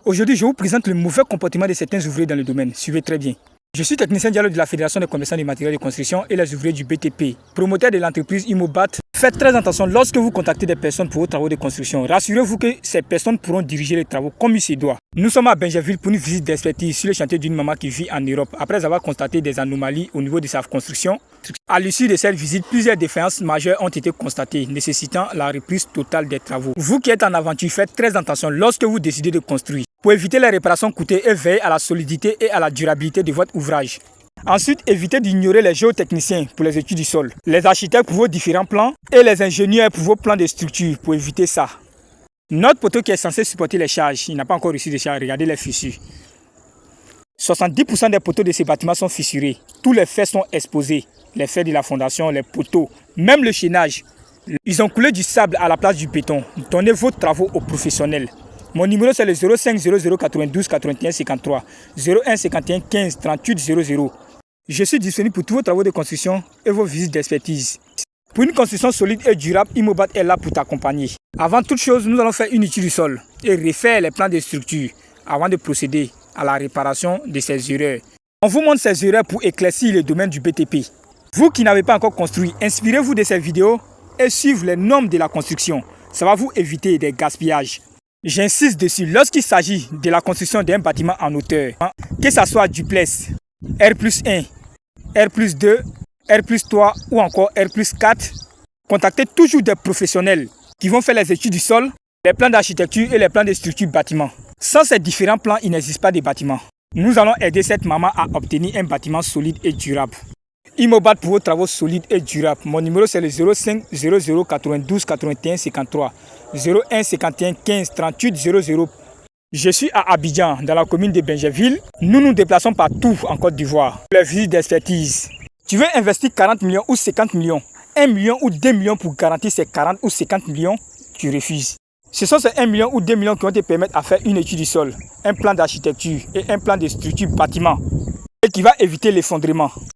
Aujourd'hui, je vous présente le mauvais comportement de certains ouvriers dans le domaine. Suivez très bien. Je suis technicien dialogue de la Fédération des commerçants de matériaux de construction et les ouvriers du BTP, promoteur de l'entreprise Imobat. Faites très attention lorsque vous contactez des personnes pour vos travaux de construction. Rassurez-vous que ces personnes pourront diriger les travaux comme il se doit. Nous sommes à Bingerville pour une visite d'expertise sur le chantier d'une maman qui vit en Europe après avoir constaté des anomalies au niveau de sa construction. À l'issue de cette visite, plusieurs défaillances majeures ont été constatées, nécessitant la reprise totale des travaux. Vous qui êtes en aventure, faites très attention lorsque vous décidez de construire, pour éviter les réparations coûteuses et veiller à la solidité et à la durabilité de votre ouvrage. Ensuite, évitez d'ignorer les géotechniciens pour les études du sol, les architectes pour vos différents plans et les ingénieurs pour vos plans de structure pour éviter ça. Notre poteau qui est censé supporter les charges, il n'a pas encore reçu de charge, regardez les fissures. 70% des poteaux de ces bâtiments sont fissurés, tous les fers sont exposés, les fers de la fondation, les poteaux, même le chaînage. Ils ont coulé du sable à la place du béton. Donnez vos travaux aux professionnels. Mon numéro c'est le 05 00 92 81 53 01 51 15 38 00. Je suis disponible pour tous vos travaux de construction et vos visites d'expertise. Pour une construction solide et durable, Imobat est là pour t'accompagner. Avant toute chose, nous allons faire une étude du sol et refaire les plans de structure avant de procéder à la réparation de ces erreurs. On vous montre ces erreurs pour éclaircir le domaine du BTP. Vous qui n'avez pas encore construit, inspirez-vous de ces vidéos et suivez les normes de la construction. Ça va vous éviter des gaspillages. J'insiste dessus, lorsqu'il s'agit de la construction d'un bâtiment en hauteur, que ce soit duplex, R+1, R+2, R+3 ou encore R+4, contactez toujours des professionnels qui vont faire les études du sol, les plans d'architecture et les plans de structure bâtiment. Sans ces différents plans, il n'existe pas de bâtiment. Nous allons aider cette maman à obtenir un bâtiment solide et durable. Imobat pour vos travaux solides et durables. Mon numéro c'est le 05 00 92 81 53 01 51 15 38 00. Je suis à Abidjan, dans la commune de Bingerville. Nous nous déplaçons partout en Côte d'Ivoire pour les visites d'expertise. Tu veux investir 40 millions ou 50 millions, 1 million ou 2 millions pour garantir ces 40 ou 50 millions, tu refuses. Ce sont ces 1 million ou 2 millions qui vont te permettre à faire une étude du sol, un plan d'architecture et un plan de structure bâtiment et qui va éviter l'effondrement.